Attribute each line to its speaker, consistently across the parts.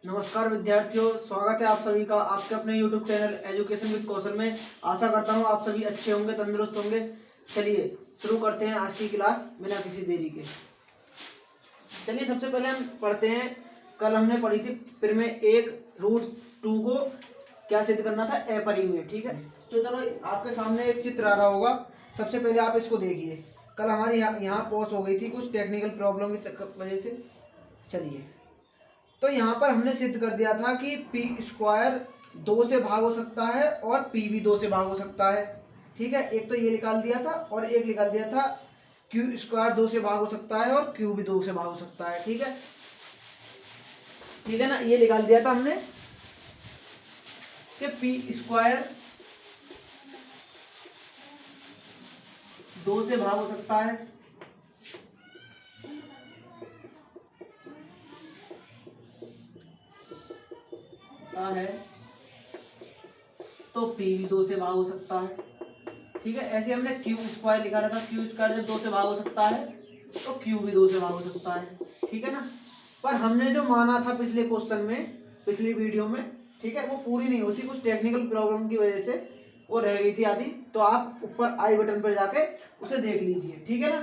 Speaker 1: नमस्कार विद्यार्थियों, स्वागत है आप सभी का आपके अपने YouTube चैनल एजुकेशन विद कौशल में। आशा करता हूँ आप सभी अच्छे होंगे, तंदुरुस्त होंगे। चलिए शुरू करते हैं आज की क्लास बिना किसी देरी के। चलिए सबसे पहले हम पढ़ते हैं, कल हमने पढ़ी थी परिमेय 1√2 को क्या सिद्ध करना था, अपरिमेय। ठीक है, तो चलो आपके सामने एक चित्र आ रहा होगा। सबसे पहले आप इसको देखिए। कल हमारी यहाँ पॉज हो गई थी कुछ टेक्निकल प्रॉब्लम की वजह से। चलिए, तो यहाँ पर हमने सिद्ध कर दिया था कि पी स्क्वायर 2 से भाग हो सकता है और पी भी 2 से भाग हो सकता है। ठीक है, एक तो ये निकाल दिया था और एक निकाल दिया था क्यू स्क्वायर 2 से भाग हो सकता है और क्यू भी 2 से भाग हो सकता है। ठीक है ना, ये निकाल दिया था हमने कि पी स्क्वायर 2 से भाग हो सकता है तो पी भी 2 से भाग हो सकता है। ठीक है, ऐसे हमने क्यू स्क्वायर निकाला था, क्यू स्क्वायर जब 2 से भाग हो सकता है तो क्यू भी 2 से भाग हो सकता है। ठीक है ना, पर हमने जो माना था पिछले क्वेश्चन में, पिछली वीडियो में, ठीक है, वो पूरी नहीं होती, कुछ टेक्निकल प्रॉब्लम की वजह से वो रह गई थी आधी। तो आप ऊपर आई बटन पर जाके उसे देख लीजिए। ठीक है ना,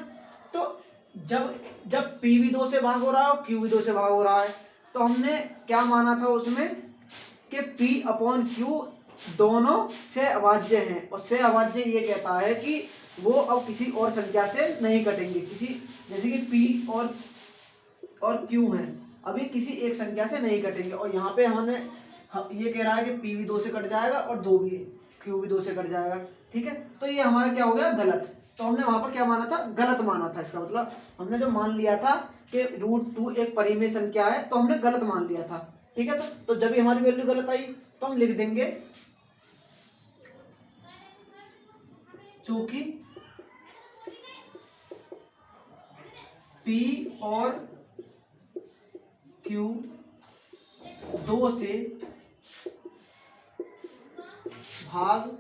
Speaker 1: तो जब जब पी भी 2 से भाग हो रहा है और क्यू भी 2 से भाग हो रहा है, तो हमने क्या माना था उसमें कि पी अपॉन क्यू दोनों से अभाज्य हैं। और से अभाज्य ये कहता है कि वो अब किसी और संख्या से नहीं कटेंगे। किसी, जैसे कि पी और क्यू हैं, अभी किसी एक संख्या से नहीं कटेंगे। और यहाँ पे हमने ये कह रहा है कि पी भी 2 से कट जाएगा और क्यू भी 2 से कट जाएगा। ठीक है, तो ये हमारा क्या हो गया, गलत। तो हमने वहां पर क्या माना था, गलत माना था। इसका मतलब हमने जो मान लिया था कि √2 एक परिमेय संख्या है, तो हमने गलत मान लिया था। ठीक है, तो जब भी हमारी वैल्यू गलत आई तो हम लिख देंगे चूंकि P और Q 2 से भाग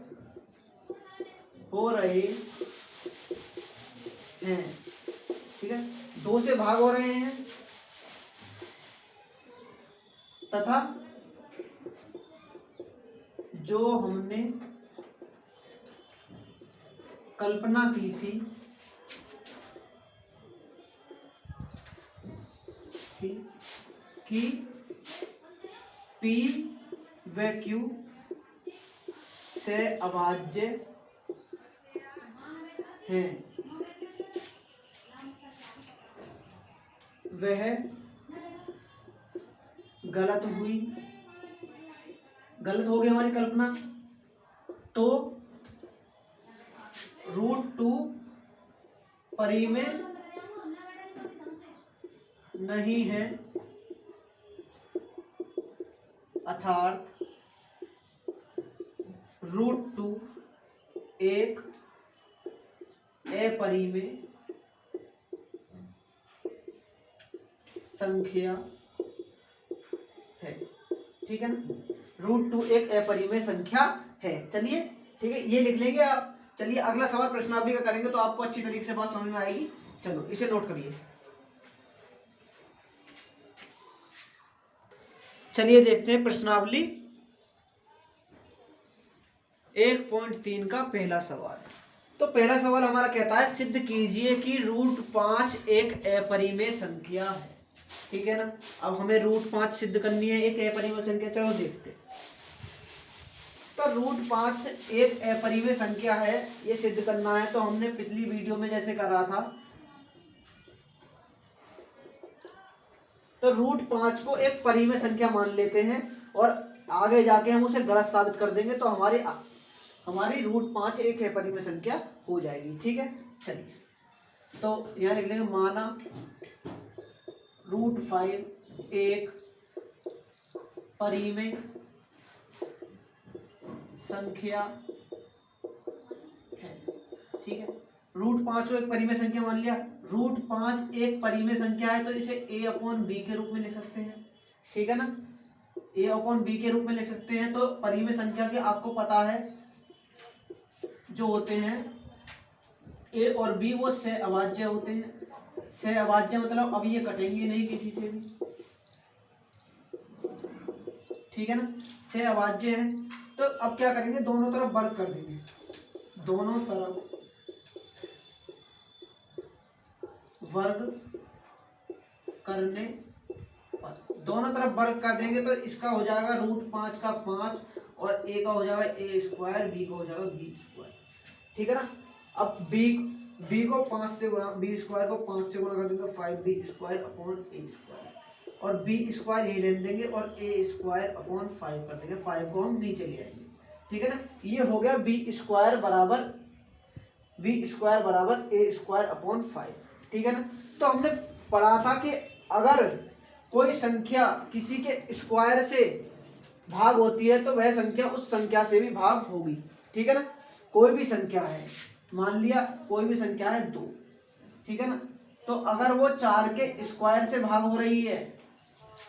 Speaker 1: हो रहे हैं। ठीक है, 2 से भाग हो रहे हैं तथा जो हमने कल्पना की थी कि P व Q से अभाज्य हैं, वह गलत हुई, गलत हो गई हमारी कल्पना। तो √2 परिमेय नहीं है, अर्थात √2 एक अपरिमेय संख्या है। ठीक है ना, √2 एक अपरिमेय संख्या है। चलिए ठीक है, ये लिख लेंगे आप। चलिए अगला सवाल प्रश्नावली का करेंगे तो आपको अच्छी तरीके से बात समझ में आएगी। चलो इसे नोट करिए। चलिए देखते हैं प्रश्नावली 1.3 का पहला सवाल। तो पहला सवाल हमारा कहता है, सिद्ध कीजिए कि √5 एक अपरिमेय संख्या है। ठीक है ना, अब हमें √5 सिद्ध करनी है, एक अपरिमेय संख्या। चलो देखते हैं। तो √5 एक अपरिमेय संख्या है, ये सिद्ध करना है। तो हमने पिछली वीडियो में जैसे करा था, तो √5 को एक परिमेय संख्या मान लेते हैं और आगे जाके हम उसे गलत साबित कर देंगे, तो हमारी √5 एक अपरिमेय संख्या हो जाएगी। ठीक है, चलिए तो यहाँ लिख लेंगे, माना √5 एक परिमेय संख्या है। ठीक है, √5 को एक परिमेय संख्या मान लिया। √5 एक परिमेय संख्या है, तो इसे a/b के रूप में लिख सकते हैं। ठीक है ना, a/b के रूप में लिख सकते हैं। तो परिमेय संख्या के आपको पता है जो होते हैं a और b, वो से अभाज्य होते हैं। से अभाज्य मतलब अब ये कटेंगे नहीं किसी से भी। ठीक है ना, से अभाज्य है। तो अब क्या करेंगे, दोनों तरफ वर्ग कर देंगे, दोनों तरफ वर्ग करने पर, दोनों तरफ वर्ग कर देंगे तो इसका हो जाएगा √5 का 5 और a का हो जाएगा a स्क्वायर, b का हो जाएगा b स्क्वायर, ठीक है ना। अब b को 5 से गुणा, b स्क्वायर को 5 से गुणा कर देंगे 5b square upon a square, और b स्क्वायर यही ले देंगे और a स्क्वायर अपॉन 5 कर देंगे, 5 को हम नीचे ले आएंगे, ठीक है ना। ये हो गया b स्क्वायर बराबर a स्क्वायर अपॉन 5, ठीक है ना। तो हमने पढ़ा था कि अगर कोई संख्या किसी के स्क्वायर से भाग होती है तो वह संख्या उस संख्या से भी भाग होगी, ठीक है ना। कोई भी संख्या है, मान लिया कोई भी संख्या है 2, ठीक है ना, तो अगर वो 4 के स्क्वायर से भाग हो रही है,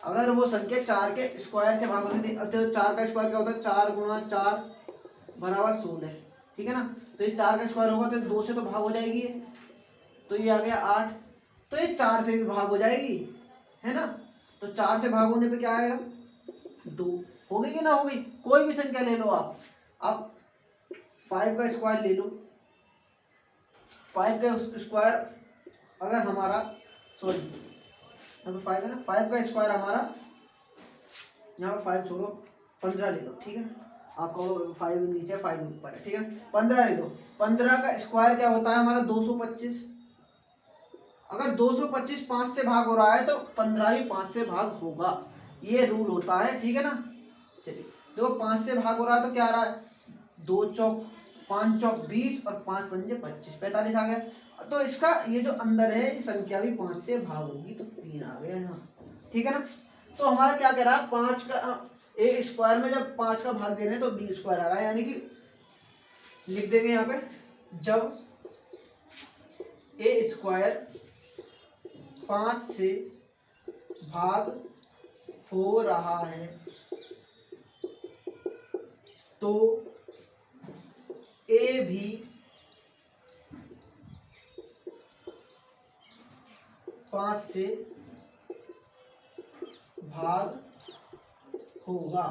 Speaker 1: अगर वो संख्या 4 के स्क्वायर से भाग हो रही है, तो 4 का स्क्वायर क्या होता है, 4 गुणा 4 बराबर 16, ठीक है ना। तो इस 4 का स्क्वायर होगा तो 2 से तो भाग हो जाएगी, तो ये आ गया 8, तो ये 4 से भी भाग हो जाएगी, है ना। तो 4 से भाग होने पे क्या आएगा, 2 हो गई कि ना हो गई। कोई भी संख्या ले लो आप 5 का स्क्वायर ले लो, 5 का स्क्वायर अगर हमारा, सॉरी यहाँ पे 5 है ना, 5 का स्क्वायर हमारा, यहाँ पे 5 छोड़ो 15 ले लो, ठीक है। आपको 5 नीचे 5 ऊपर है, ठीक है, 15 ले लो। 15 का स्क्वायर क्या होता है हमारा, 225। अगर 225 5 से भाग हो रहा है तो 15 भी 5 से भाग होगा, ये रूल होता है, ठीक है ना। चलिए देखो 5 से भाग हो रहा है तो क्या आ रहा है, 2 चौक 5 चौक 20 और 5 पंजे 25, 45 आ गया। तो इसका ये जो अंदर है संख्या भी 5 से भाग होगी, तो 3 आ गया यहाँ, ठीक है ना। तो हमारा क्या कह रहा है, 5 का ए स्क्वायर में जब 5 का भाग दे रहे हैं तो बी स्क्वायर आ रहा है, यानी कि लिख देंगे यहाँ पे, जब ए स्क्वायर 5 से भाग हो रहा है तो ए भी 5 से भाग होगा,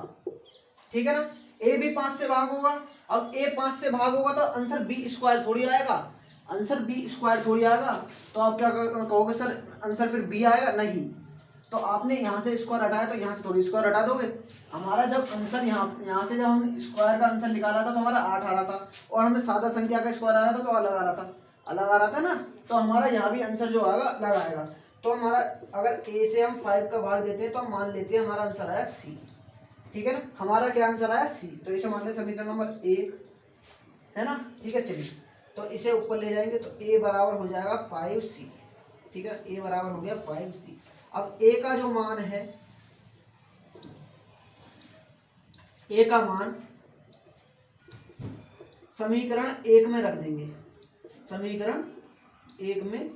Speaker 1: ठीक है ना। ए भी 5 से भाग होगा। अब ए 5 से भाग होगा तो आंसर बी स्क्वायर थोड़ी आएगा, आंसर बी स्क्वायर थोड़ी आएगा। तो आप क्या कहोगे, सर आंसर फिर बी आएगा, नहीं। तो आपने यहाँ से स्क्वायर हटाया तो यहाँ से थोड़ी स्क्वायर हटा दोगे। हमारा जब आंसर यहाँ से जब हम स्क्वायर का आंसर निकाला था तो हमारा 8 आ रहा था, और हमें सादा संख्या का स्क्वायर आ रहा था तो अलग आ रहा था ना। तो हमारा यहाँ भी आंसर जो आएगा अलग आएगा। तो हमारा अगर ए से हम 5 का भाग देते हैं तो हम मान लेते हैं हमारा आंसर आया सी, ठीक है ना। हमारा क्या आंसर आया सी, तो इसे मान लेते समीकरण नंबर 1, है ना, ठीक है। चलिए तो इसे ऊपर ले जाएंगे तो a बराबर हो जाएगा 5c, ठीक है, a बराबर हो गया 5c। अब a का जो मान है, a का मान समीकरण 1 में रख देंगे, समीकरण 1 में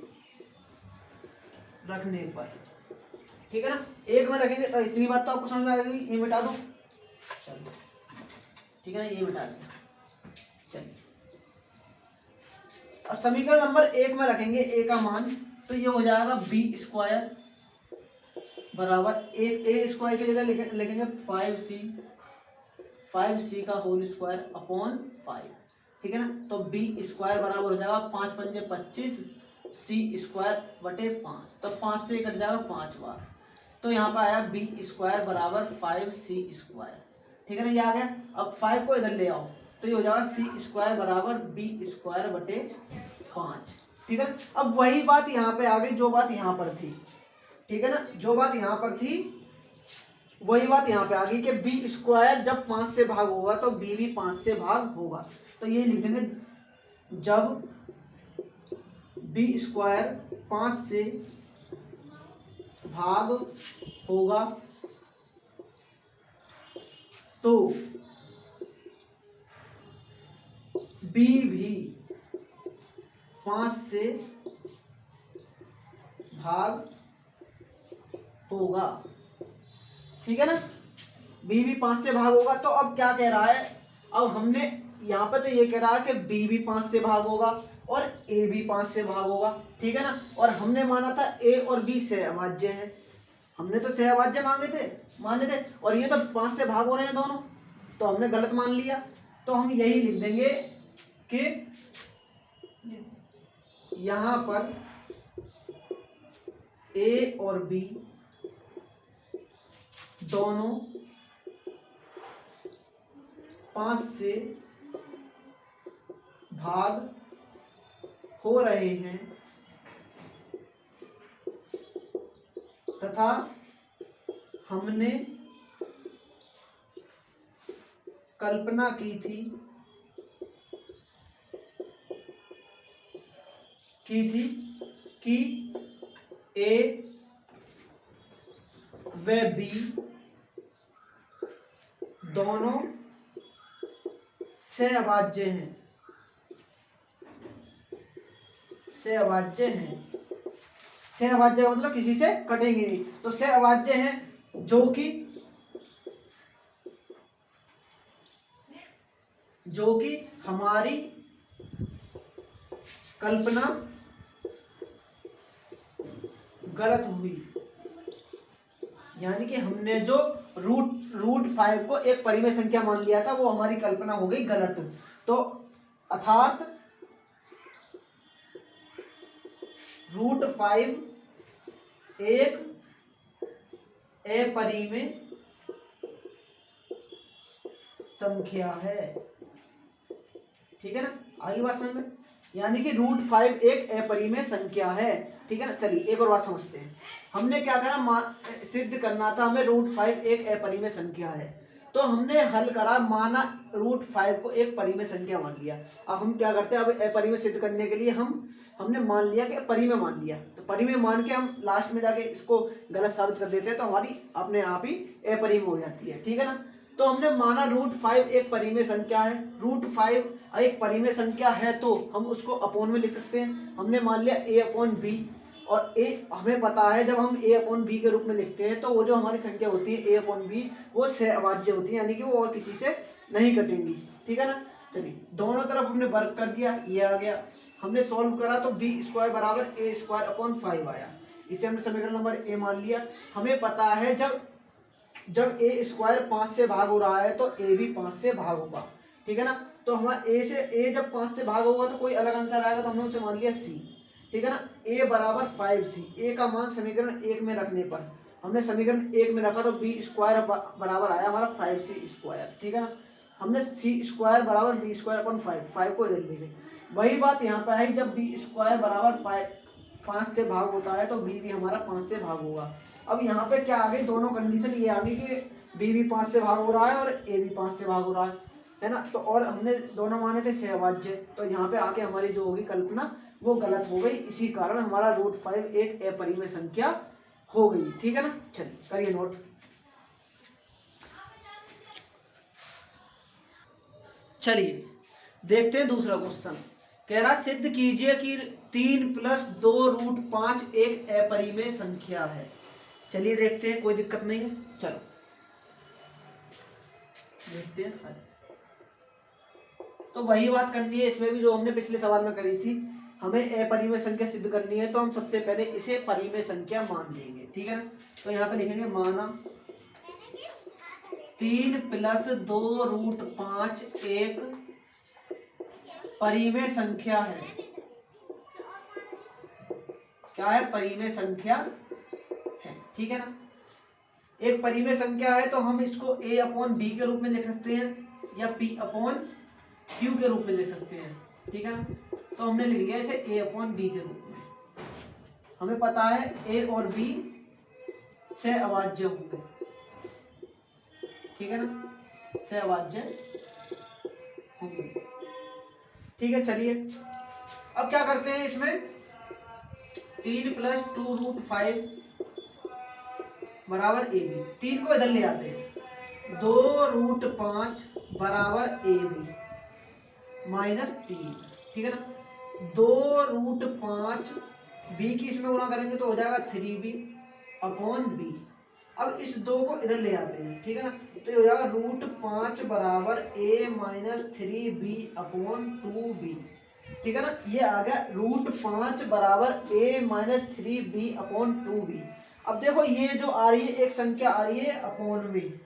Speaker 1: रखने पर, ठीक है ना, 1 में रखेंगे तो इतनी बात तो आपको समझ में आ गई। ये मिटा दो, चलो ठीक है ना, ये मिटा दिया। चलिए अब समीकरण नंबर 1 में रखेंगे a का मान, तो ये हो जाएगा बी स्क्वायर बराबर ए स्क्वायर की जगह लिखेंगे 5c का होल स्क्वायर अपॉन 5, ठीक है ना। तो बी स्क्वायर बराबर हो जाएगा 5 पंजे 25 सी स्क्वायर बटे 5, तो 5 से कट जाएगा 5 बार, तो यहाँ पर आया बी स्क्वायर बराबर 5c स्क्वायर, ठीक है ना, ये आ गया। अब 5 को इधर ले आओ तो ये हो जाएगा सी स्क्वायर बराबर बी स्क्वायर बटे 5, ठीक है। अब वही बात यहाँ पे आ गई जो बात यहाँ पर थी, ठीक है ना, जो बात यहाँ पर थी वही बात यहाँ पे आ गई कि बी स्क्वायर जब 5 से भाग होगा तो बी भी 5 से भाग होगा। तो ये लिख देंगे, जब बी स्क्वायर 5 से भाग होगा तो बी भी 5 से भाग होगा, ठीक है ना, बी भी 5 से भाग होगा। तो अब क्या कह रहा है, अब हमने यहाँ पे तो ये कह रहा है कि बी भी 5 से भाग होगा और ए भी 5 से भाग होगा, ठीक है ना, और हमने माना था ए और बी से अभाज्य है, हमने तो 6 अभाज्य माने थे और ये तो 5 से भाग हो रहे हैं दोनों, तो हमने गलत मान लिया। तो हम यही लिख देंगे कि यहां पर ए और बी दोनों 5 से भाग हो रहे हैं तथा हमने कल्पना की थी कि ए व बी दोनों सहअभाज्य हैं। सहअभाज्य का मतलब किसी से कटेंगे नहीं, तो सहअभाज्य हैं जो कि हमारी कल्पना गलत हुई, यानी कि हमने जो रूट 5 को एक परिमेय संख्या मान लिया था वो हमारी कल्पना हो गई गलत। तो अर्थात रूट 5 एक अपरिमेय संख्या है। ठीक है ना, आगे बात समझ में, यानी कि रूट 5 एक अपरिमेय संख्या है। ठीक है ना, चलिए एक और बात समझते हैं। हमने क्या करा, सिद्ध करना था हमें रूट 5 एक अपरिमेय संख्या है, तो हमने हल करा, माना रूट 5 को एक परिमेय संख्या मान लिया। अब हम क्या करते हैं, अब अपरिमेय सिद्ध करने के लिए हमने मान लिया कि परिमेय मान लिया, तो परिमेय मान के हम लास्ट में जाके इसको गलत साबित कर देते हैं, तो हमारी अपने आप ही अपरिमेय हो जाती है। ठीक है ना, तो हमने माना रूट 5 एक परिमेय संख्या है। रूट 5 एक परिमेय संख्या है तो हम उसको अपोन में लिख सकते हैं। हमने मान लिया a अपॉन बी, और a हमें पता है जब हम a अपॉन बी के रूप में लिखते हैं तो वो जो हमारी संख्या होती है a अपॉन बी वो सहअभाज्य होती है, यानी कि वो और किसी से नहीं कटेंगी। ठीक है ना, चलिए दोनों तरफ हमने वर्क कर दिया, ये आ गया। हमने सॉल्व करा तो बी स्क्वायर बराबर a स्क्वायर अपॉन 5 आया। इसे हमने समीकरण नंबर a मान लिया। हमें पता है जब ए स्क्वायर 5 से भाग हो रहा है तो ए भी 5 से भाग होगा। ठीक है ना, तो हमारा ए जब 5 से भाग होगा तो कोई अलग आंसर आएगा, तो हमने उसे मान लिया सी। ठीक है ना, ए बराबर 5c, ए का मान समीकरण 1 में रखने पर हमने समीकरण 1 में रखा तो बी स्क्वायर बराबर आया हमारा 5c स्क्वायर। ठीक है ना, हमने सी स्क्वायर बराबर बी स्क्वायर अपन 5 को इधर ले गए। वही बात यहाँ पे आई, जब बी स्क्वायर बराबर 5 से भाग होता है तो बी भी हमारा 5 से भाग होगा। अब यहाँ पे क्या आ गई, दोनों कंडीशन ये आ गई कि बी भी 5 से भाग हो रहा है और ए भी 5 से भाग हो रहा है ना, तो और हमने दोनों माने थे सहअभाज्य, तो यहाँ पे आके हमारी जो होगी कल्पना वो गलत हो गई, इसी कारण हमारा रूट 5 एक अपरिमेय संख्या हो गई। ठीक है ना, चलिए करिए नोट। चलिए देखते हैं दूसरा क्वेश्चन। कह रहा सिद्ध कीजिए कि 3 + 2 रूट 5 एक अपरिमेय संख्या है। चलिए देखते हैं, कोई दिक्कत नहीं है, चलो देखते हैं। तो वही बात करनी है इसमें भी जो हमने पिछले सवाल में करी थी, हमें अपरिमेय संख्या सिद्ध करनी है तो हम सबसे पहले इसे परिमेय संख्या मान लेंगे। ठीक है ना, तो यहाँ पे लिखेंगे माना 3 + 2 रूट 5 एक परिमेय संख्या है। क्या है, परिमेय संख्या है। ठीक है ना, एक परिमेय संख्या है तो हम इसको a अपॉन बी के रूप में लिख सकते हैं या p अपॉन क्यू के रूप में लिख सकते हैं। ठीक है ना, तो हमने लिख लिया इसे a अपॉन बी के रूप में। हमें पता है a और b सहअभाज्य होंगे। ठीक है ना, सहअभाज्य होंगे। ठीक है, चलिए अब क्या करते हैं इसमें, 3 + 2 रूट 5 बराबर ए बी, 3 को इधर ले आते हैं, 2 रूट 5 बराबर ए बी -3। ठीक है ना, 2 रूट 5 बी की इसमें गुणा करेंगे तो हो जाएगा 3b अपॉन बी। अब इस 2 को इधर ले आते हैं। ठीक है ना, तो ये हो जाएगा रूट 5 बराबर a -3b अपॉन 2b। ठीक है ना, ये आ गया रूट 5 बराबर a -3b अपॉन 2b। अब देखो ये जो आ रही है एक संख्या आ रही है अपॉन में,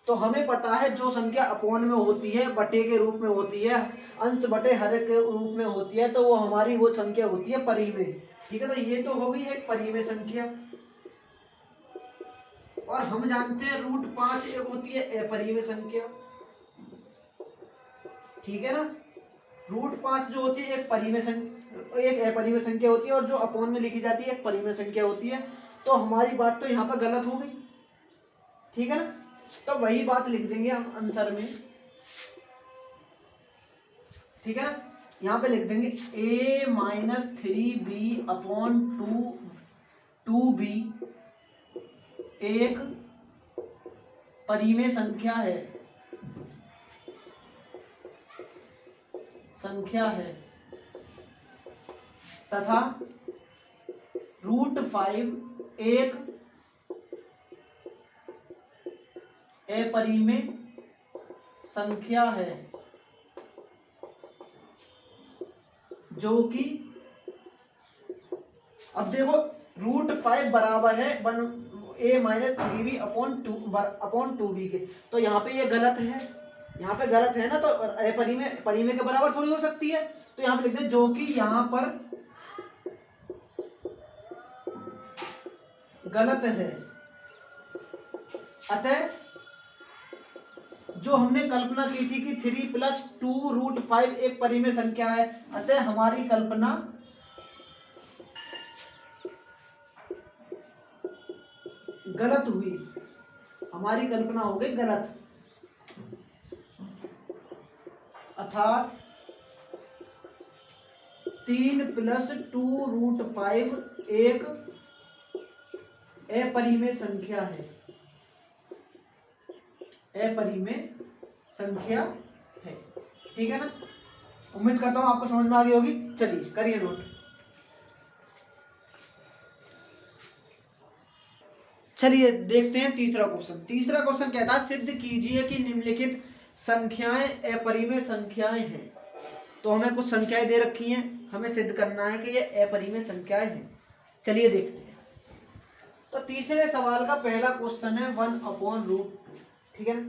Speaker 1: तो हमें पता है जो संख्या अपॉन में होती है, बटे के रूप में होती है, अंश बटे हर के रूप में होती है, तो वो हमारी वो संख्या होती है परिमेय। ठीक है, तो ये तो हो गई एक परिमेय संख्या। और हम जानते हैं √5 एक होती है अपरिमेय संख्या। ठीक है ना, √5 जो होती है एक परिमेय संख्या, एक अपरिमेय संख्या होती है, और जो अपॉन में लिखी जाती है एक परिमेय संख्या होती है। तो हमारी बात तो यहाँ पर गलत हो गई। ठीक है ना, तो वही बात लिख देंगे हम आंसर में। ठीक है ना, यहाँ पे लिख देंगे a-3b/2b एक परिमेय संख्या है तथा √5 एक अपरिमेय संख्या है, जो कि अब देखो √5 बराबर है a-3b/2b के, तो यहाँ पे ये गलत है, यहाँ पे गलत है ना, तो परिमेय के बराबर थोड़ी हो सकती है। तो यहाँ पे लिखते हैं जो कि यहाँ पर गलत है। अतः जो हमने कल्पना की थी कि 3+2√5 एक परिमेय संख्या है, अतः हमारी कल्पना गलत हुई, हमारी कल्पना हो गई गलत। अर्थात 3+2√5 एक अपरिमेय संख्या है, अपरिमेय संख्या है। ठीक है ना, उम्मीद करता हूं आपको समझ में आ गई होगी। चलिए करिए नोट। चलिए देखते हैं तीसरा क्वेश्चन। तीसरा क्वेश्चन कहता है सिद्ध कीजिए कि निम्नलिखित संख्याएं अपरिमेय संख्याएं हैं। तो हमें कुछ संख्याएं दे रखी हैं, हमें सिद्ध करना है कि ये अपरिमेय संख्याएं हैं। चलिए देखते हैं। तो तीसरे सवाल का पहला क्वेश्चन है 1/√2। ठीक है ना,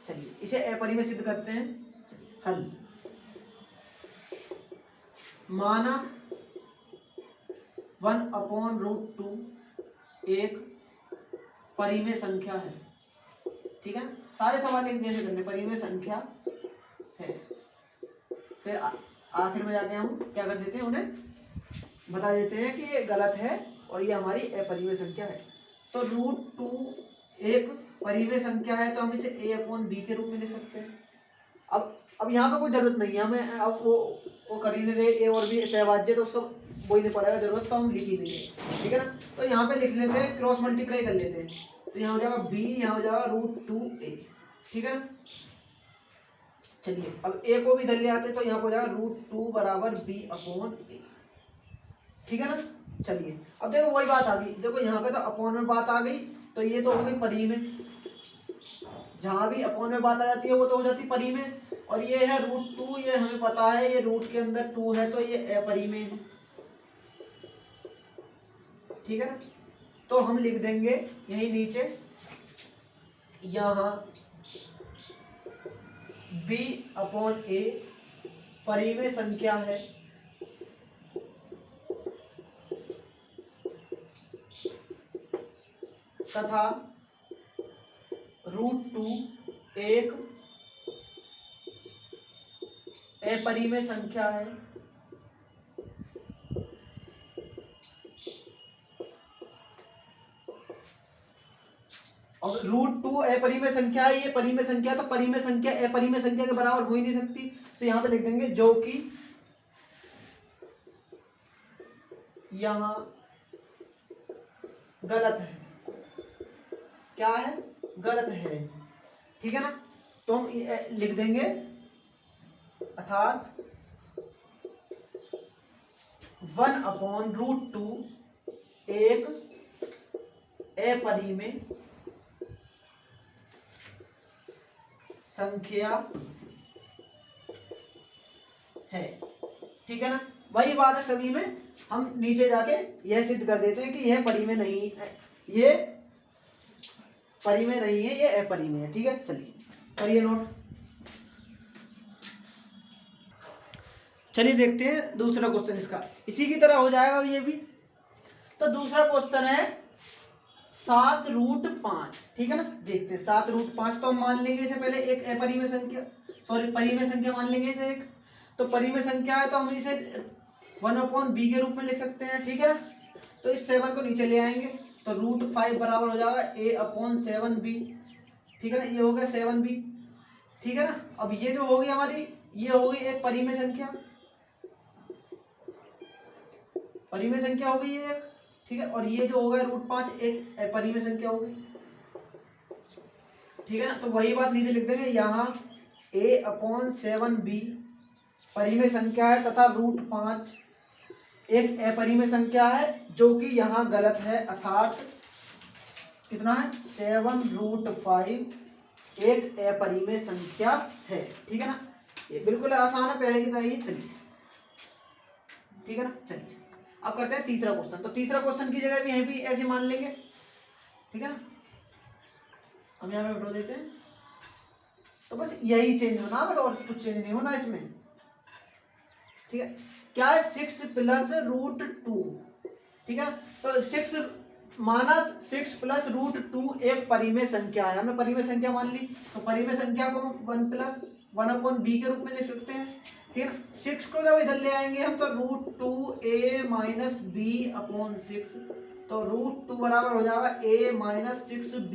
Speaker 1: चलिए इसे अपरिमेय सिद्ध करते हैं। हल। माना 1/√2 एक परिमेय संख्या है। ठीक है, सारे सवाल एक जैसे करने, परिमेय संख्या है। फिर आखिर में जाके हम क्या कर देते हैं, उन्हें बता देते हैं कि ये गलत है और ये हमारी अपरिमेय संख्या है। तो √2 एक परिमेय संख्या है, तो हम इसे a/b के रूप में लिख सकते हैं। अब यहाँ पे कोई जरूरत नहीं है हमें, अब वो कर ही नहीं रहे, a और b सहभाज्य, तो उसको वो ही नहीं पड़ेगा जरूरत, तो हम लिख ही देंगे। ठीक है ना, तो यहाँ पे लिख लेते हैं, क्रॉस मल्टीप्लाई कर लेते हैं, तो यहाँ हो जाएगा b, यहाँ हो जाएगा √2a। ठीक है ना, चलिए अब a को भी इधर ले आते हैं, तो यहाँ हो जाएगा √2 बराबर b/a। ठीक है ना, चलिए अब देखो वही बात आ गई, देखो यहाँ पे तो अपॉन में बात आ गई, तो ये तो हो गई परिमेय। जहां भी अपॉन में बात आ जाती है वो तो हो जाती परिमेय। और ये है √2, ये हमें पता है ये रूट के अंदर 2 है, तो ये अपरिमेय है। ठीक है ना, तो हम लिख देंगे यही नीचे, यहाँ b/a परिमेय संख्या है तथा √2 एक अपरिमेय संख्या है। और √2 अपरिमेय संख्या है, ये परिमेय संख्या, तो परिमेय संख्या अपरिमेय संख्या के बराबर हो ही नहीं सकती, तो यहां पे लिख देंगे जो कि यहां गलत है। क्या है, गलत है। ठीक है ना, तो हम लिख देंगे अर्थात 1/√2 एक अपरिमेय संख्या है। ठीक है ना, वही बात है सभी में, हम नीचे जाके यह सिद्ध कर देते हैं कि यह परिमेय नहीं है, ये परिमेय नहीं है, ये अपरिमेय है। ठीक है, चलिए करिए नोट। चलिए देखते हैं दूसरा क्वेश्चन इसका, इसी की तरह हो जाएगा ये भी। तो दूसरा क्वेश्चन है 7√5। ठीक है ना, देखते हैं 7√5। तो हम मान लेंगे इसे पहले एक अपरिमेय संख्या, सॉरी परिमेय संख्या मान लेंगे इसे एक। तो परिमेय संख्या है तो हम इसे 1/b के रूप में लिख सकते हैं। ठीक है ना, तो इस 7 को नीचे ले आएंगे तो √5 बराबर हो जाएगा a/7b। ठीक है ना, ये हो गया 7b। ठीक है ना, अब ये जो होगी हमारी, ये होगी एक परिमेय संख्या, परिमेय संख्या हो गई ये एक। ठीक है, और ये जो होगा √5 एक अपरिमेय संख्या हो गई। ठीक है ना, तो वही बात नीचे लिख देंगे, यहाँ a/7b परिमेय संख्या है तथा √5 एक अपरिमेय संख्या है, जो कि यहाँ गलत है, अर्थात कितना है 7√5 एक अपरिमेय संख्या है। ठीक है ना, ये बिल्कुल आसान है पहले की तरह ही। चलिए ठीक है ना, चलिए अब करते हैं तीसरा क्वेश्चन। तो तीसरा क्वेश्चन की जगह भी यहीं भी ऐसे मान लेंगे। ठीक है ना, हम यहाँ पे बैठो देते हैं, तो बस यही चेंज होना, बस और कुछ चेंज नहीं होना इसमें। ठीक है, क्या है 6 + √2। ठीक है, तो 6 माना 6 + √2 एक परिमेय संख्या है, हमने परिमेय संख्या मान ली। तो परिमेय संख्या को हम 1/b के रूप में लिख सकते हैं। ठीक है, 6 को जब इधर ले आएंगे हम तो √2a-b/6, तो √2 बराबर हो जाएगा a-6b/b।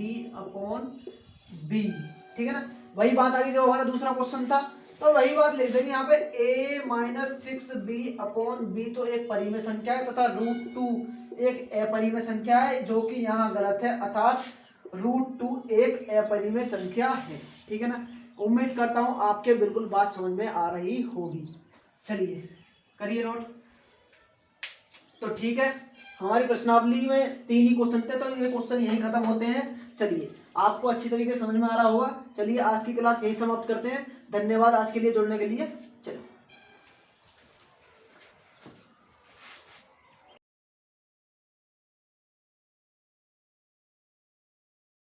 Speaker 1: ठीक है ना, वही बात आ गई जो हमारा दूसरा क्वेश्चन था, तो वही बात लिख देंगे यहाँ पे a-6b/b, तो एक परिमेय संख्या है तथा √2 एक अपरिमेय संख्या है, जो कि यहाँ गलत है, अर्थात √2 एक अपरिमेय संख्या है। ठीक है ना, उम्मीद करता हूं आपके बिल्कुल बात समझ में आ रही होगी। चलिए करिए नोट। तो ठीक है, हमारी प्रश्नावली में 3 ही क्वेश्चन थे, तो ये क्वेश्चन यहीं खत्म होते हैं। चलिए आपको अच्छी तरीके से समझ में आ रहा होगा। चलिए आज की क्लास यही समाप्त करते हैं। धन्यवाद आज के लिए जुड़ने के लिए। चलिए।